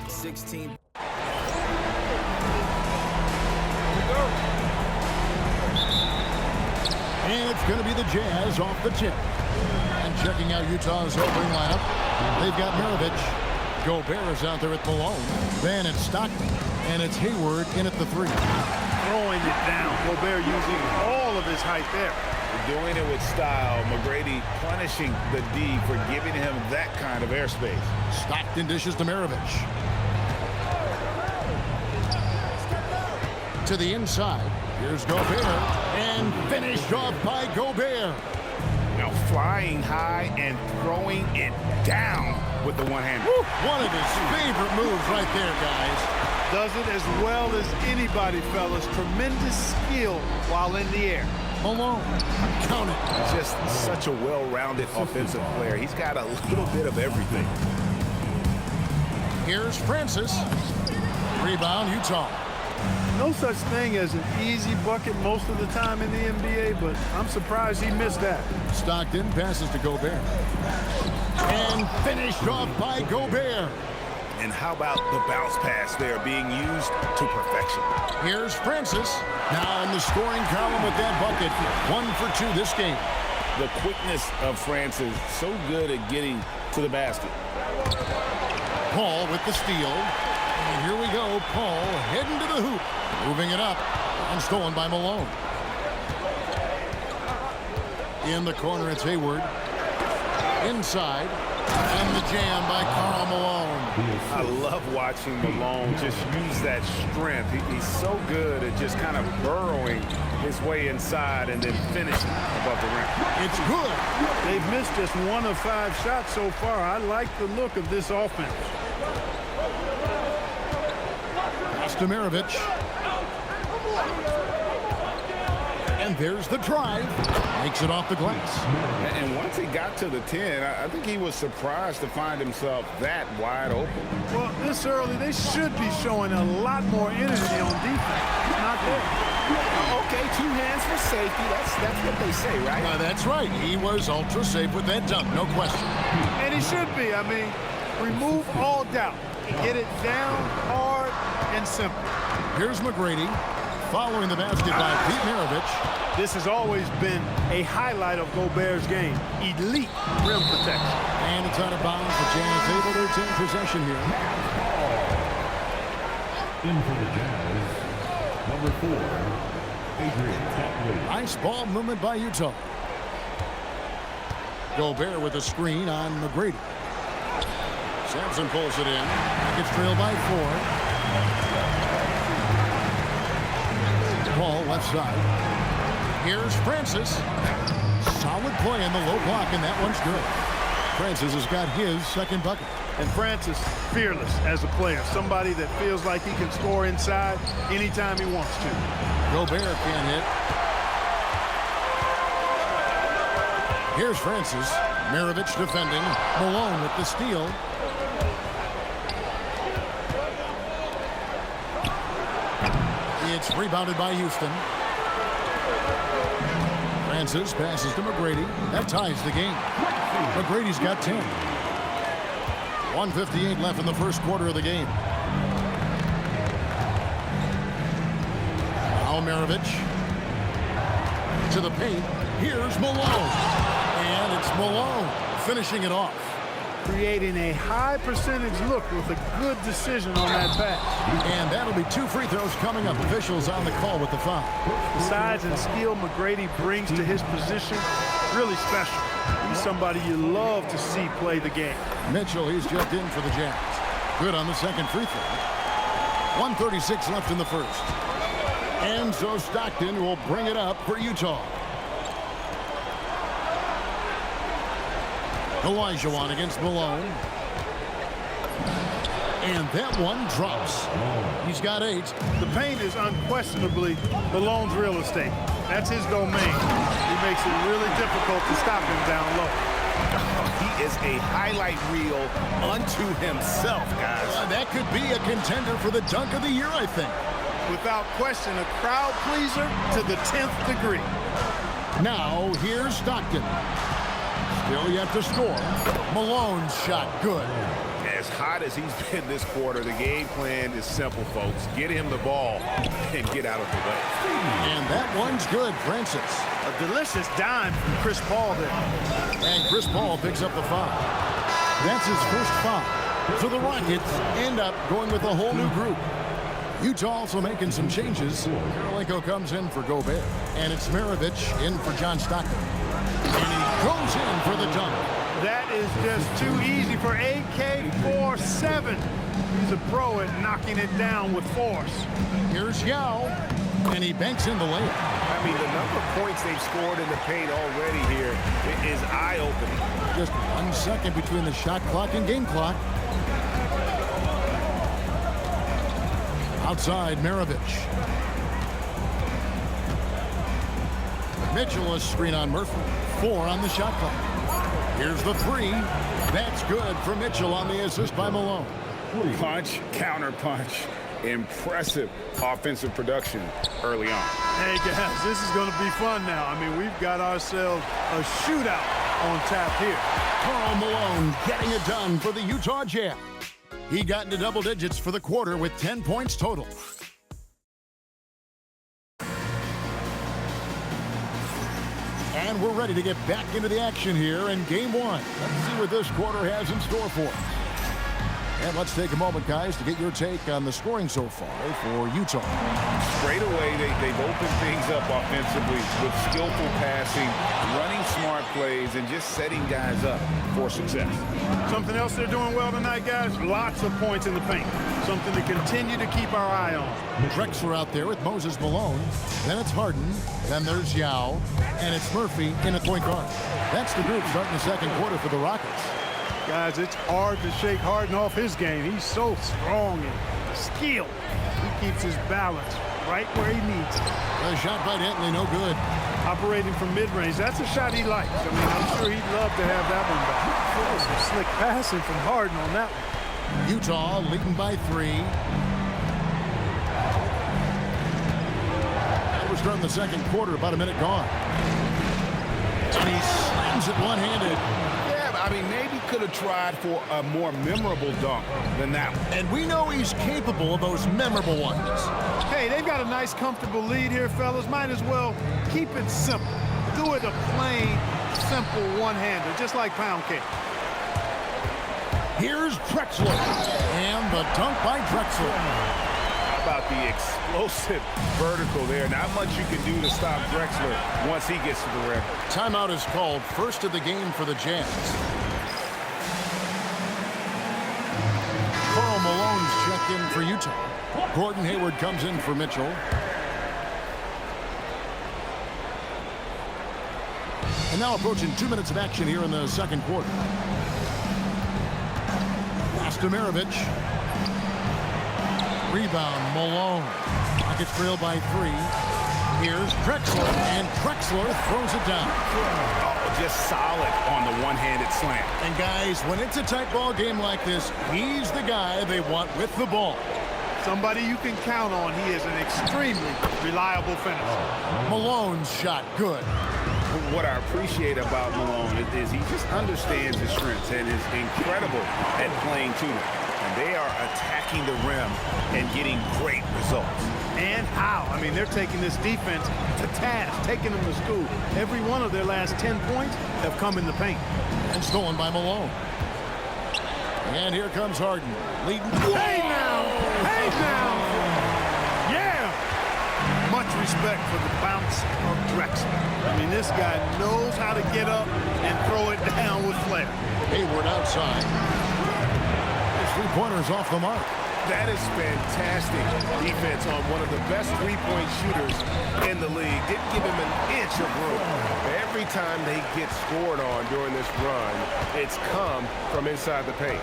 16. And it's going to be the Jazz off the tip. And checking out Utah's opening lineup, they've got Maravici. Gobert is out there at Malone. Then it's Stockton. And it's Hayward in at the 3. Throwing it down. Gobert using all of his height there. Doing it with style. McGrady punishing the D for giving him that kind of airspace. Stockton dishes to Maravici. To the inside. Here's Gobert. And finished off by Gobert. Now flying high and throwing it down with the one-hand. One of his favorite moves right there, guys. Does it as well as anybody, fellas. Tremendous skill while in the air. Malone. Count it. Just such a well-rounded offensive player. He's got a little bit of everything. Here's Francis. Rebound, Utah. No such thing as an easy bucket most of the time in the NBA, but I'm surprised he missed that. Stockton passes to Gobert. And finished off by Gobert. And how about the bounce pass there being used to perfection? Here's Francis. Now in the scoring column with that bucket. 1 for 2 this game. The quickness of Francis, so good at getting to the basket. Paul with the steal. And here we go. Paul heading to the hoop. Moving it up. And stolen by Malone. In the corner, it's Hayward. Inside. And the jam by Karl Malone. I love watching Malone just use that strength. He's so good at just kind of burrowing his way inside and then finishing above the rim. It's good. They've missed just 1 of 5 shots so far. I like the look of this offense. Pass to Maravici. And there's the drive. Makes it off the glass. And once he got to the 10, I think he was surprised to find himself that wide open. Well, this early, they should be showing a lot more energy on defense. Not there. Okay, 2 hands for safety. That's what they say, right? That's right. He was ultra safe with that dunk, no question. And he should be. I mean, remove all doubt. Get it down hard and simple. Here's McGrady following the basket by Pete Maravici. This has always been a highlight of Gobert's game. Elite rim protection. And it's out of bounds. The Jazz able to take possession here. In for the Jazz, number 4, Adrian. Nice ball movement by Utah. Gobert with a screen on McGrady. Samson pulls it in. Gets trailed by 4. Paul left side. Here's Francis. Solid play in the low block, and that one's good. Francis has got his second bucket. And Francis, fearless as a player. Somebody that feels like he can score inside anytime he wants to. Gobert can't hit. Here's Francis. Maravici defending. Malone with the steal. It's rebounded by Houston. Francis passes to McGrady. That ties the game. McGrady's got 10. 1:58 left in the first quarter of the game. Now Maravici to the paint. Here's Malone. And it's Malone finishing it off. Creating a high percentage look with a good decision on that pass. And that'll be 2 free throws coming up. Officials on the call with the foul. The size and skill McGrady brings to his position, really special. He's somebody you love to see play the game. Mitchell, he's jumped in for the Jazz. Good on the second free throw. 1:36 left in the first. And so Stockton will bring it up for Utah. Olajuwon against Malone. And that one drops. He's got 8. The paint is unquestionably Malone's real estate. That's his domain. He makes it really difficult to stop him down low. He is a highlight reel unto himself, guys. That could be a contender for the dunk of the year, I think. Without question, a crowd pleaser to the 10th degree. Now, here's Stockton. Still yet to score. Malone's shot good. As hot as he's been this quarter, the game plan is simple, folks. Get him the ball and get out of the way. And that one's good, Francis. A delicious dime from Chris Paul there. And Chris Paul picks up the foul. That's his first foul. So the Rockets end up going with a whole new group. Utah also making some changes. Karolinko comes in for Gobert. And it's Maravici in for John Stockton. And he goes in for the dunk. That is just too easy for AK-47. He's a pro at knocking it down with force. Here's Yao. And he banks in the layup. I mean, the number of points they've scored in the paint already here is eye-opening. Just 1 second between the shot clock and game clock. Outside, Maravici. Mitchell, a screen on Murphy. 4 on the shot clock. Here's the 3. That's good for Mitchell on the assist by Malone. Punch, counter punch. Impressive offensive production early on. Hey, guys, this is going to be fun now. I mean, we've got ourselves a shootout on tap here. Karl Malone getting it done for the Utah Jazz. He got into double digits for the quarter with 10 points total. And we're ready to get back into the action here in game 1. Let's see what this quarter has in store for us. And let's take a moment, guys, to get your take on the scoring so far for Utah. Straight away, they've opened things up offensively with skillful passing, running smart plays, and just setting guys up for success. Something else they're doing well tonight, guys, lots of points in the paint. Something to continue to keep our eye on. Drexler out there with Moses Malone. Then it's Harden. Then there's Yao. And it's Murphy in at point guard. That's the group starting the second quarter for the Rockets. Guys, it's hard to shake Harden off his game. He's so strong and skilled. He keeps his balance right where he needs it. A shot by Dantely, no good. Operating from mid-range, that's a shot he likes. I mean, I'm sure he'd love to have that one back. Some slick passing from Harden on that one. Utah leading by 3. And we're starting the second quarter, about a minute gone. And he slams it one-handed. I mean, maybe could have tried for a more memorable dunk than that one. And we know he's capable of those memorable ones. Hey, they've got a nice, comfortable lead here, fellas. Might as well keep it simple. Do it a plain, simple one-hander, just like pound cake. Here's Drexler. And the dunk by Drexler. How about the explosive vertical there? Not much you can do to stop Drexler once he gets to the rim. Timeout is called, first of the game for the Jazz. Karl Malone's checked in for Utah. Gordon Hayward comes in for Mitchell. And now approaching 2 minutes of action here in the second quarter. Pass to Maravici. Rebound, Malone. Rockets trail by 3. Here's Drexler, and Drexler throws it down. Oh, just solid on the one-handed slam. And guys, when it's a tight ball game like this, he's the guy they want with the ball. Somebody you can count on. He is an extremely reliable finisher. Malone's shot, good. What I appreciate about Malone is he just understands his strengths and is incredible at playing to them. And they are attacking the rim and getting great results. And how? I mean, they're taking this defense to task, taking them to school. Every one of their last 10 points have come in the paint. And stolen by Malone. And here comes Harden. Leading. Hey now! Hey now! Yeah! Much respect for the bounce of Drexler. I mean, this guy knows how to get up and throw it down with flair. Hayward outside. His three-pointers off the mark. That is fantastic defense on one of the best three-point shooters in the league. Didn't give him an inch of room. Every time they get scored on during this run, it's come from inside the paint.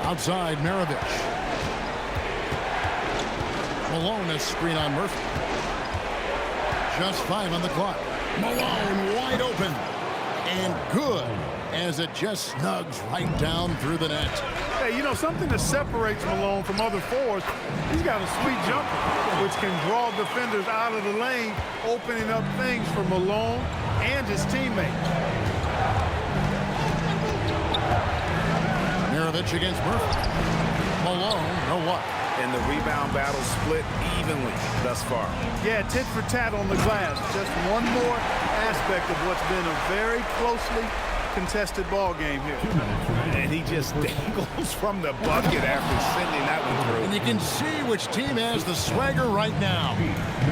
Outside, Maravici. Malone, a screen on Murphy. Just 5 on the clock. Malone wide open. And good. as it just snugs right down through the net. Hey, you know, something that separates Malone from other forwards, he's got a sweet jumper, which can draw defenders out of the lane, opening up things for Malone and his teammates. Maravici against Murphy. Malone, no what? And the rebound battle split evenly thus far. Yeah, tit for tat on the glass. Just one more aspect of what's been a very closely contested ball game here. And he just dangles from the bucket after sending that one through. And you can see which team has the swagger right now.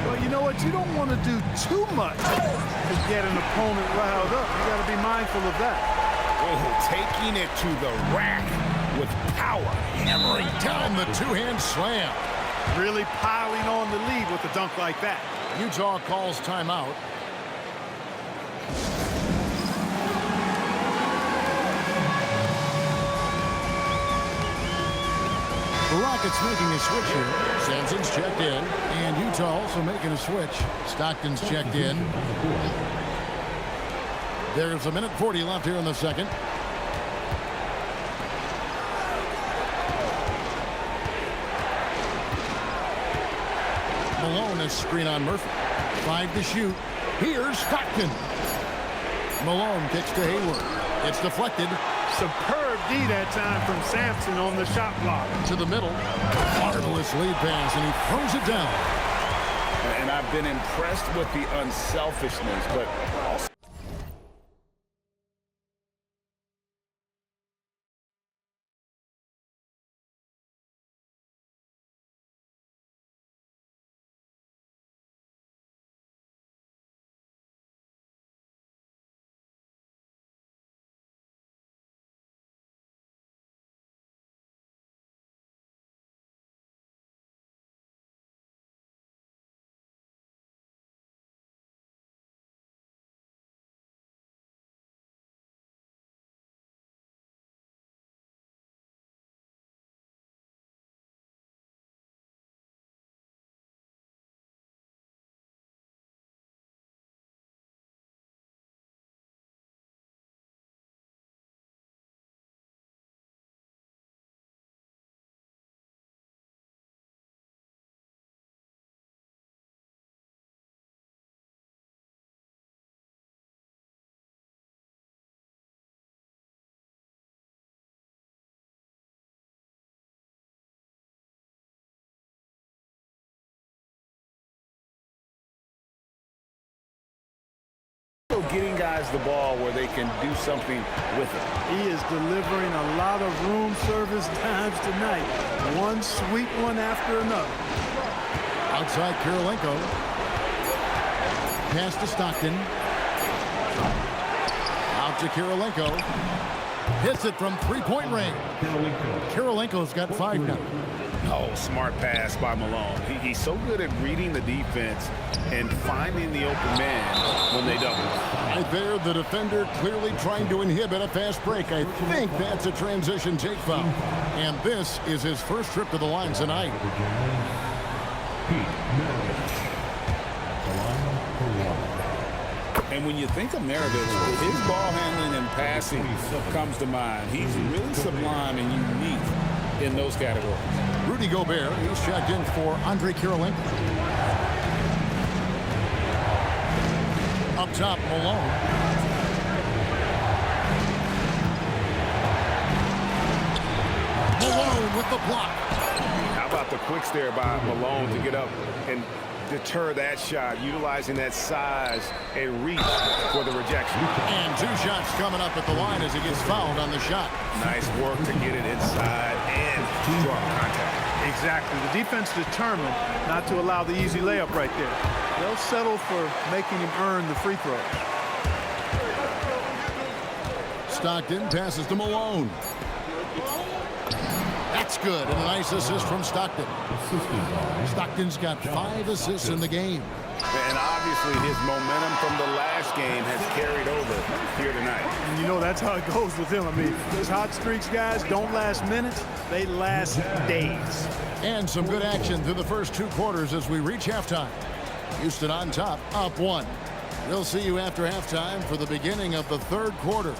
Well, you know what? You don't want to do too much to get an opponent riled up. You got to be mindful of that. Oh, taking it to the rack with power. Hammering down the two-hand slam. Really piling on the lead with a dunk like that. Utah calls timeout. The Rockets making a switch here. Samson's checked in, and Utah also making a switch. Stockton's checked in. There's a minute 40 left here in the second. Malone is screen on Murphy. 5 to shoot. Here's Stockton. Malone kicks to Hayward. It's deflected. Superb D that time from Samson on the shot block. To the middle. Marvelous lead pass, and he throws it down. And I've been impressed with the unselfishness, but also getting guys the ball where they can do something with it. He is delivering a lot of room service times tonight. One sweet one after another. Outside Kirilenko. Pass to Stockton. Out to Kirilenko. Hits it from three-point range. Kirilenko's got 5 now. Oh, smart pass by Malone. He's so good at reading the defense and finding the open man when they double. Right there, the defender clearly trying to inhibit a fast break. I think that's a transition take foul. And this is his first trip to the line tonight. And when you think of Maravici, his ball handling and passing comes to mind. He's really sublime and unique in those categories. Rudy Gobert, he's checked in for Andre Kirilenko. Up top, Malone. Malone with the block. How about the quicks there by Malone to get up and deter that shot, utilizing that size and reach for the rejection. And 2 shots coming up at the line as he gets fouled on the shot. Nice work to get it inside and strong contact. Exactly. The defense determined not to allow the easy layup right there. They'll settle for making him earn the free throw. Stockton passes to Malone. That's good, and a nice assist from Stockton. Stockton's got 5 assists in the game. And obviously his momentum from the last game has carried over here tonight. And you know that's how it goes with him. I mean, those hot streaks, guys, don't last minutes. They last days. And some good action through the first 2 quarters as we reach halftime. Houston on top, up 1. We'll see you after halftime for the beginning of the 3rd quarter.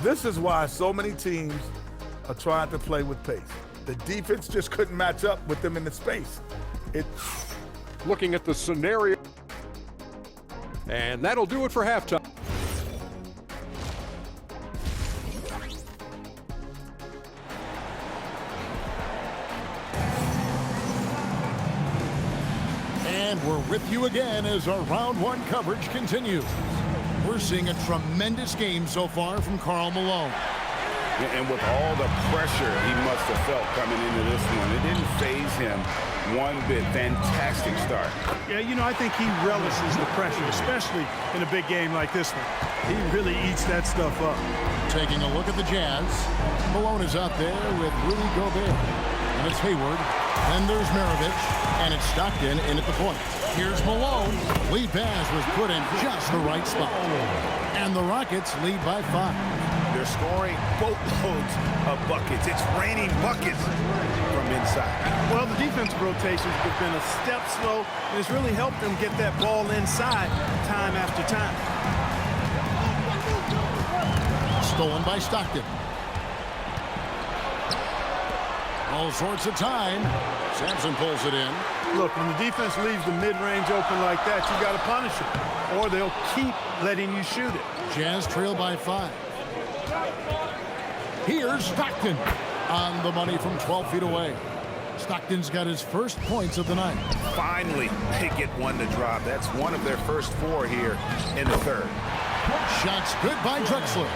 This is why so many teams are trying to play with pace. The defense just couldn't match up with them in the space. Looking at the scenario. And that'll do it for halftime. And we're with you again as our round one coverage continues. We're seeing a tremendous game so far from Karl Malone. And with all the pressure he must have felt coming into this one, it didn't faze him one bit. Fantastic start. Yeah, you know, I think he relishes the pressure, especially in a big game like this one. He really eats that stuff up. Taking a look at the Jazz. Malone is out there with Rudy Gobert. And it's Hayward. Then there's Maravici. And it's Stockton in at the point. Here's Malone. Lead pass was put in just the right spot. And the Rockets lead by 5. They're scoring boatloads of buckets. It's raining buckets from inside. Well, the defensive rotations have been a step slow, and it's really helped them get that ball inside time after time. Stolen by Stockton. All sorts of time. Samson pulls it in. Look, when the defense leaves the mid-range open like that, you got to punish it, or they'll keep letting you shoot it. Jazz trail by 5. Here's Stockton on the money from 12 feet away. Stockton's got his first points of the night. Finally, they get one to drop. That's one of their first 4 here in the third. Shots good by Drexler.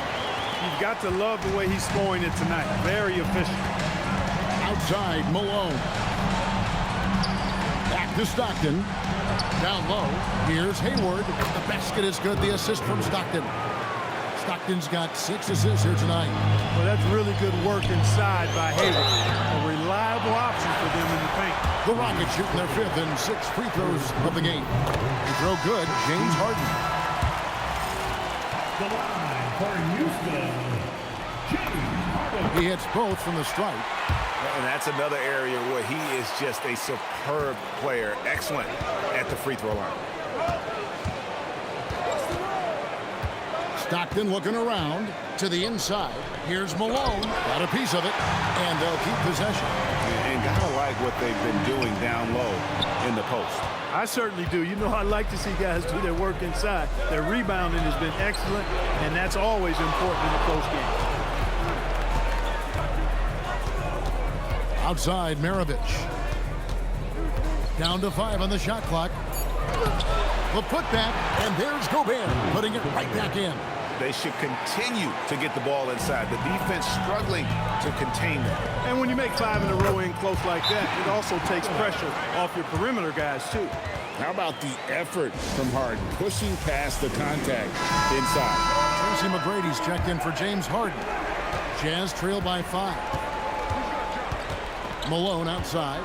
You've got to love the way he's scoring it tonight. Very efficient. Outside, Malone. Back to Stockton. Down low. Here's Hayward. The basket is good. The assist from Stockton. Stockton's got 6 assists here tonight. Well, that's really good work inside by Hayward. A reliable option for them in the paint. The Rockets shooting their 5th and 6th free throws of the game. They throw good. James Harden. The line for Houston, James Harden. He hits both from the stripe. And that's another area where he is just a superb player. Excellent at the free throw line. Stockton looking around to the inside. Here's Malone. Got a piece of it. And they'll keep possession. And gotta like what they've been doing down low in the post. I certainly do. You know, I like to see guys do their work inside. Their rebounding has been excellent, and that's always important in the close game. Outside, Maravici. Down to 5 on the shot clock. The putback, and there's Gobert, putting it right back in. They should continue to get the ball inside. The defense struggling to contain them. And when you make 5 in a row in close like that, it also takes pressure off your perimeter guys, too. How about the effort from Harden, pushing past the contact inside? Tracy McGrady's checked in for James Harden. Jazz trail by 5. Malone outside.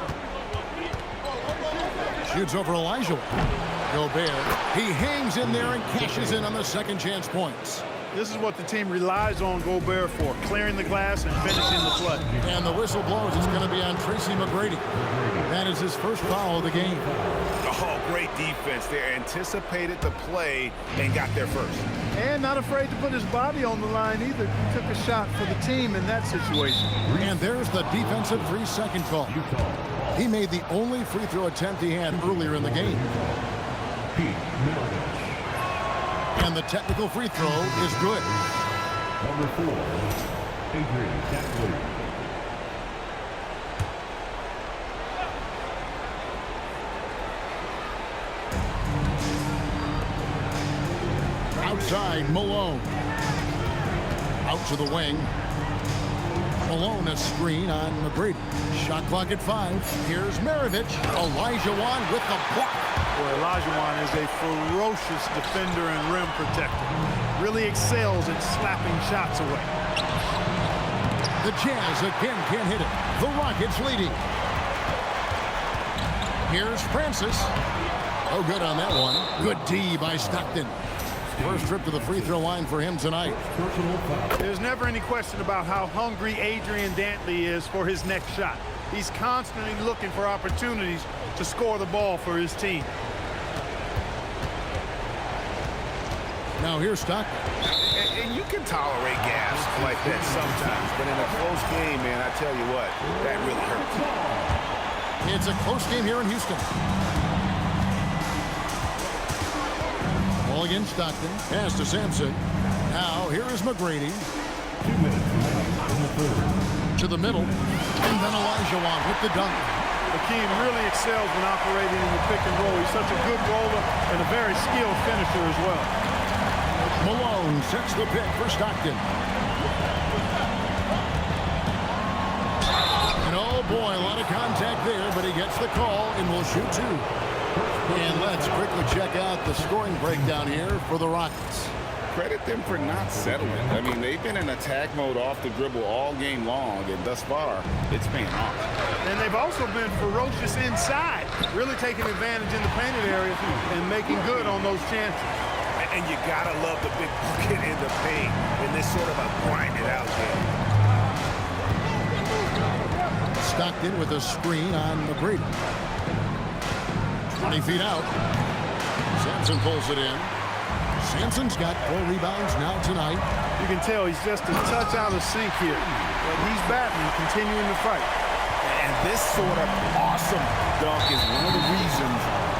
Shoots over Olajuwon. Gobert, he hangs in there and cashes in on the second chance points. This is what the team relies on Gobert for, clearing the glass and finishing the play. And the whistle blows. It's going to be on Tracy McGrady. That is his first foul of the game. Oh, great defense. They anticipated the play and got there first. And not afraid to put his body on the line either. He took a shot for the team in that situation. And there's the defensive 3-second call. He made the only free throw attempt he had earlier in the game. And the technical free throw is good. Number 4, Adrian. Outside, Malone. Out to the wing. Malone a screen on McGrady. Shot clock at 5. Here's Maravici. Olajuwon with the block. Boy, Olajuwon is a ferocious defender and rim protector. Really excels at slapping shots away. The Jazz again can't hit it. The Rockets leading. Here's Francis. Oh, good on that one. Good D by Stockton. First trip to the free throw line for him tonight. There's never any question about how hungry Adrian Dantely is for his next shot. He's constantly looking for opportunities to score the ball for his team. Now here's Stockton. And you can tolerate gaps like that sometimes, but in a close game, man, I tell you what, that really hurts. It's a close game here in Houston. Ball against Stockton. Pass to Samson. Now here is McGrady. 2 minutes To the middle. And then Olajuwon with the dunk. Hakeem really excels when operating in the pick and roll. He's such a good roller and a very skilled finisher as well. Malone sets the pick for Stockton. And oh boy, a lot of contact there, but he gets the call and will shoot 2. And let's quickly check out the scoring breakdown here for the Rockets. Credit them for not settling. I mean, they've been in attack mode off the dribble all game long, and thus far, it's paying off. And they've also been ferocious inside, really taking advantage in the painted area and making good on those chances. And you gotta love the big bucket in the paint in this sort of a grinded-out game. Stockton with a screen on McGrady. 20 feet out. Samson pulls it in. Samson's got 4 rebounds now tonight. You can tell he's just a touch out of sync here. But he's batting, continuing to fight. And this sort of awesome dunk is one of the reasons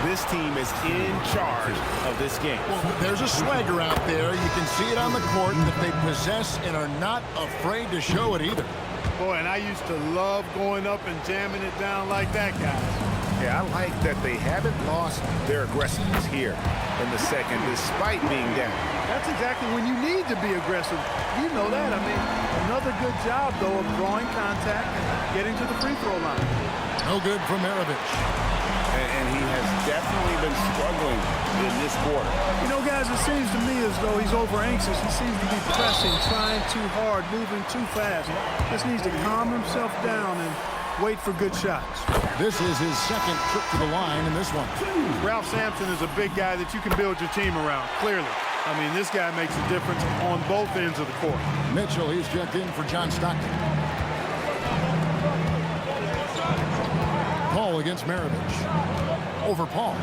this team is in charge of this game. Well, there's a swagger out there. You can see it on the court that they possess and are not afraid to show it either. Boy, and I used to love going up and jamming it down like that, guys. Yeah, I like that they haven't lost their aggressiveness here in the second, despite being down. That's exactly when you need to be aggressive. You know that. I mean, another good job, though, of drawing contact and getting to the free throw line. No good for Maravici. And he has definitely been struggling in this quarter. You know, guys, it seems to me as though he's over-anxious. He seems to be pressing, trying too hard, moving too fast. Just needs to calm himself down and wait for good shots. This is his second trip to the line in this one. Ralph Samson is a big guy that you can build your team around, clearly. I mean, this guy makes a difference on both ends of the court. Mitchell, he's checked in for John Stockton. Paul against Maravici. Over Paul.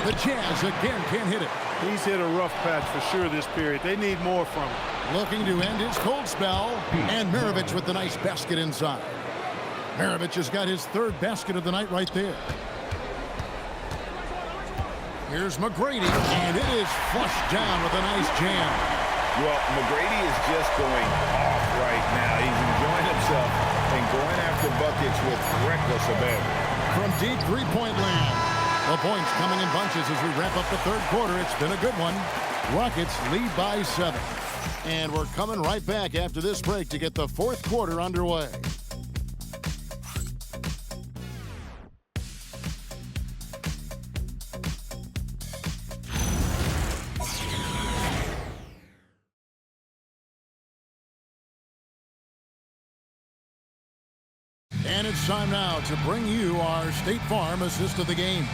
The Jazz again can't hit it. He's hit a rough patch for sure this period. They need more from him. Looking to end his cold spell. And Maravici with the nice basket inside. Maravici has got his 3rd basket of the night right there. Here's McGrady, and it is flushed down with a nice jam. Well, McGrady is just going off right now. He's enjoying himself and going after buckets with reckless abandon. From deep three-point land. The points coming in bunches as we wrap up the 3rd quarter. It's been a good one. Rockets lead by 7. And we're coming right back after this break to get the 4th quarter underway. And it's time now to bring you our State Farm assist of the game.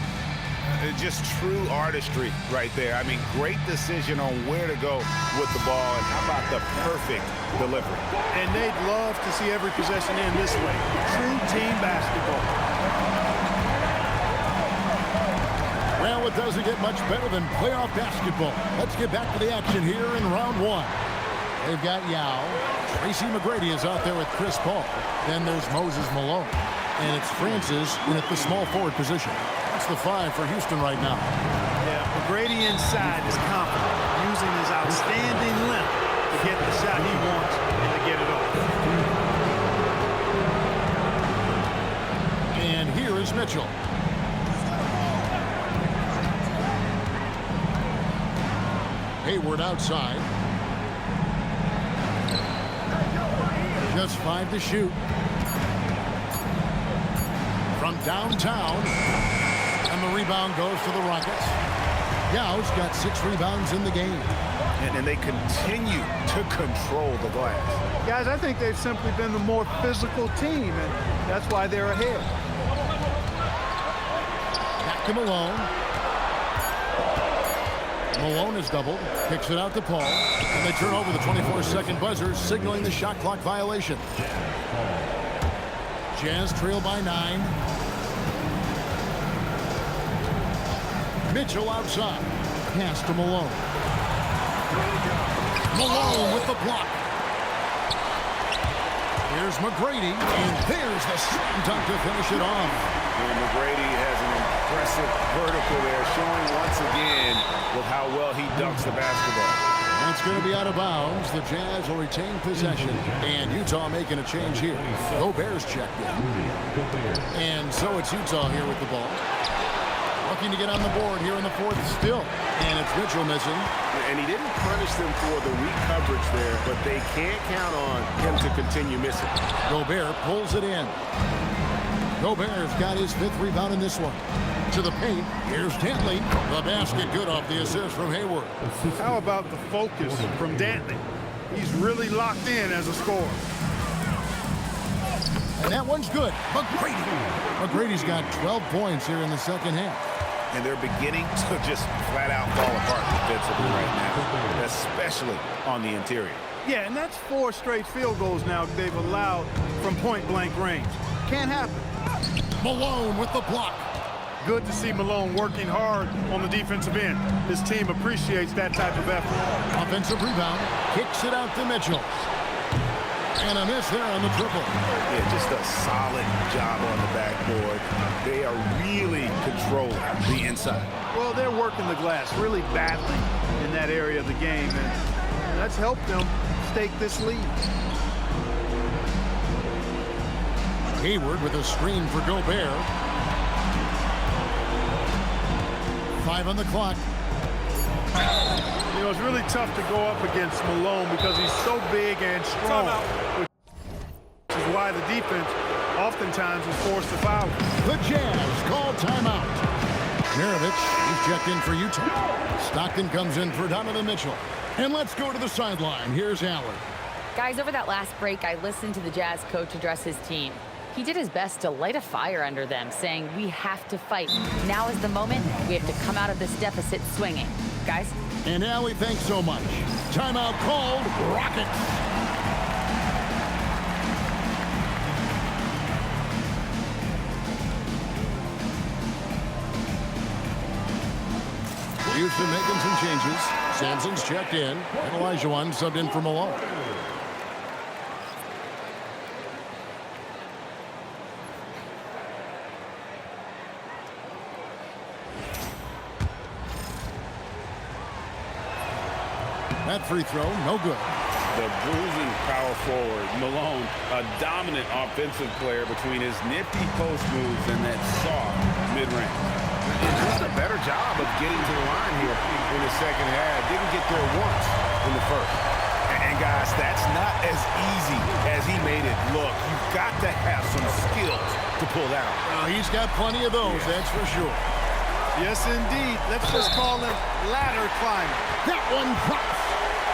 Just true artistry right there. I mean, great decision on where to go with the ball, and how about the perfect delivery. And they'd love to see every possession end this way. True team basketball. Well, it doesn't get much better than playoff basketball. Let's get back to the action here in round 1. They've got Yao. Tracy McGrady is out there with Chris Paul. Then there's Moses Malone. And it's Francis in at the small forward position. That's the 5 for Houston right now. Yeah, McGrady inside is confident, using his outstanding length to get the shot he wants and to get it off. And here is Mitchell. Hayward outside. Just 5 to shoot. From downtown. And the rebound goes to the Rockets. Yao's got 6 rebounds in the game. And they continue to control the glass. Guys, I think they've simply been the more physical team, and that's why they're ahead. Back to Malone. Malone is doubled, kicks it out to Paul, and they turn over the 24-second buzzer, signaling the shot clock violation. Jazz trail by 9. Mitchell outside. Pass to Malone. Malone with the block. Here's McGrady, and there's the slam dunk to finish it off. And McGrady has an impressive vertical there, showing once again with how well he dunks the basketball. That's going to be out of bounds. The Jazz will retain possession, and Utah making a change here. Gobert's checked in. And so it's Utah here with the ball. Looking to get on the board here in the fourth still. And it's Mitchell missing. And he didn't punish them for the weak coverage there, but they can't count on him to continue missing. Gobert pulls it in. Gobert's got his 5th rebound in this one. To the paint, here's Dantely. The basket good off the assist from Hayward. How about the focus from Dantely? He's really locked in as a scorer. And that one's good. McGrady's got 12 points here in the second half. And they're beginning to just flat out fall apart defensively right now, especially on the interior. Yeah, and that's 4 straight field goals now they've allowed from point-blank range. Can't happen. Malone with the block. Good to see Malone working hard on the defensive end. His team appreciates that type of effort. Offensive rebound. Kicks it out to Mitchell. And a miss there on the triple. Yeah, just a solid job on the backboard. They are really controlling the inside. Well, they're working the glass really badly in that area of the game, and that's helped them stake this lead. Hayward with a screen for Gobert. 5 on the clock. You know, it's really tough to go up against Malone because he's so big and strong, which is why the defense oftentimes is forced to foul. The Jazz call timeout. Maravici, he's checked in for Utah. Stockton comes in for Donovan Mitchell. And let's go to the sideline. Here's Allen. Guys, over that last break, I listened to the Jazz coach address his team. He did his best to light a fire under them, saying, we have to fight. Now is the moment. We have to come out of this deficit swinging. Guys? And Allie, thanks so much. Timeout called. Rockets. Houston making some changes. Samson's checked in. And Olajuwon subbed in for Malone. That free throw, no good. The bruising power forward, Malone, a dominant offensive player between his nifty post moves and that soft mid-range. And just a better job of getting to the line here in the second half. Didn't get there once in the first. And guys, that's not as easy as he made it look. You've got to have some skills to pull out. He's got plenty of those, that's for sure. Yes, indeed. Let's just call him ladder climber. That one drops.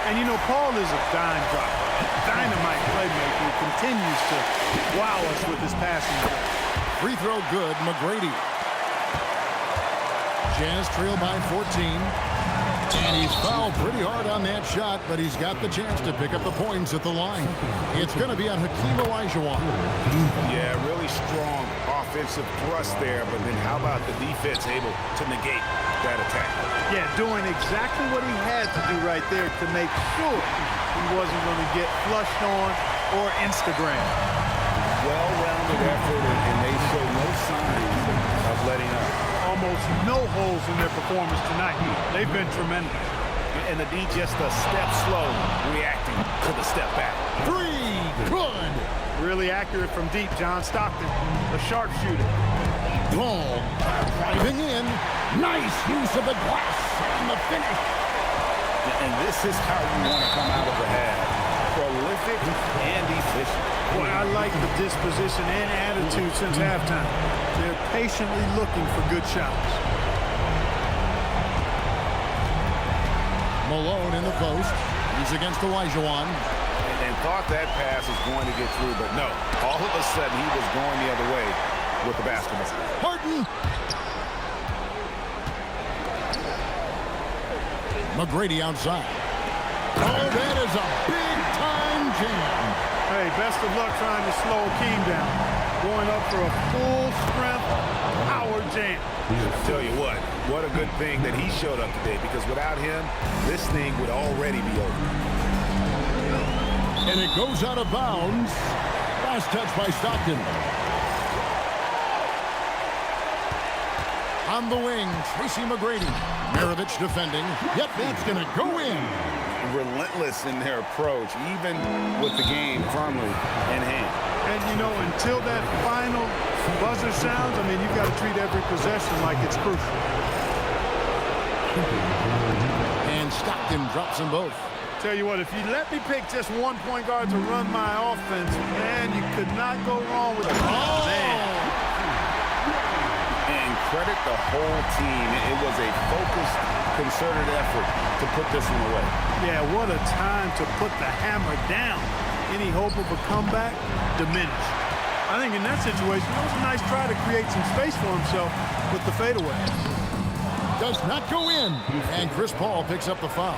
And, you know, Paul is a dime dropper, dynamite playmaker who continues to wow us with his passing. Free throw good, McGrady. Jazz trail by 14. And he's fouled pretty hard on that shot, but he's got the chance to pick up the points at the line. It's going to be on Hakeem Olajuwon. Yeah, really strong offensive thrust there, but then how about the defense able to negate that attack? Yeah, doing exactly what he had to do right there to make sure he wasn't going to get flushed on or Instagram. Well-rounded effort, and they show no signs of letting up. Almost no holes in their performance tonight. They've been tremendous. And the D just a step slow, reacting to the step back. 3, good. Really accurate from deep, John Stockton, the sharpshooter. Paul driving in. Nice use of the glass and the finish. And this is how you want to come out of the half. Prolific and efficient. Boy, I like the disposition and attitude since halftime. They're patiently looking for good shots. Malone in the post. He's against Olajuwon. And thought that pass was going to get through, but no. All of a sudden, he was going the other way with the basketball. Harden. McGrady outside. Oh, that is a big-time jam. Hey, best of luck trying to slow Hakeem down. Going up for a full-strength power jam. I'll tell you what a good thing that he showed up today, because without him, this thing would already be over. And it goes out of bounds. Last touch by Stockton. On the wing, Tracy McGrady. Maravici defending. Yep, that's going to go in. Relentless in their approach, even with the game firmly in hand. And, you know, until that final buzzer sounds, I mean, you've got to treat every possession like it's crucial. And Stockton drops them both. Tell you what, if you let me pick just one point guard to run my offense, man, you could not go wrong with it. Oh, man. And credit the whole team. It was a focused, concerted effort to put this one away. Yeah, what a time to put the hammer down. Any hope of a comeback diminished. I think in that situation, it was a nice try to create some space for himself with the fadeaway. Does not go in. And Chris Paul picks up the foul.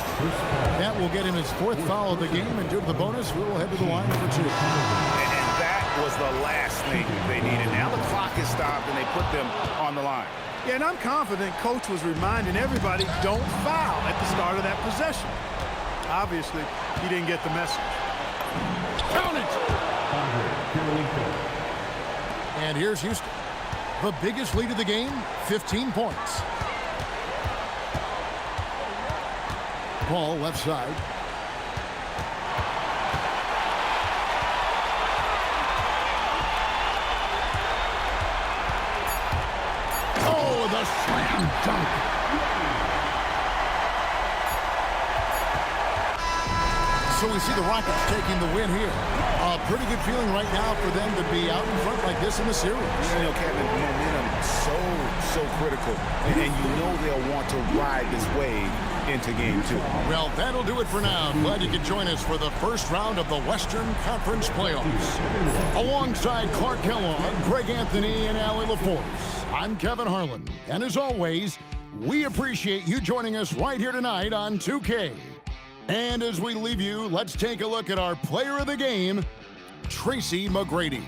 That will get him his 4th foul of the game, and due to the bonus, we will head to the line for 2. And that was the last thing they needed. Now the clock is stopped, and they put them on the line. Yeah, and I'm confident Coach was reminding everybody, don't foul at the start of that possession. Obviously, he didn't get the message. Count it! And here's Houston. The biggest lead of the game, 15 points. Paul left side. Oh, the slam dunk. So we see the Rockets taking the win here. A pretty good feeling right now for them to be out in front like this in the series. You know, Kevin, momentum so critical. And you know they'll want to ride this wave into game 2. Well, that'll do it for now. Glad you could join us for the first round of the Western Conference Playoffs. Alongside Clark Kellogg, Greg Anthony, and Allie LaForce, I'm Kevin Harlan. And as always, we appreciate you joining us right here tonight on 2K. And as we leave you, let's take a look at our player of the game, Tracy McGrady.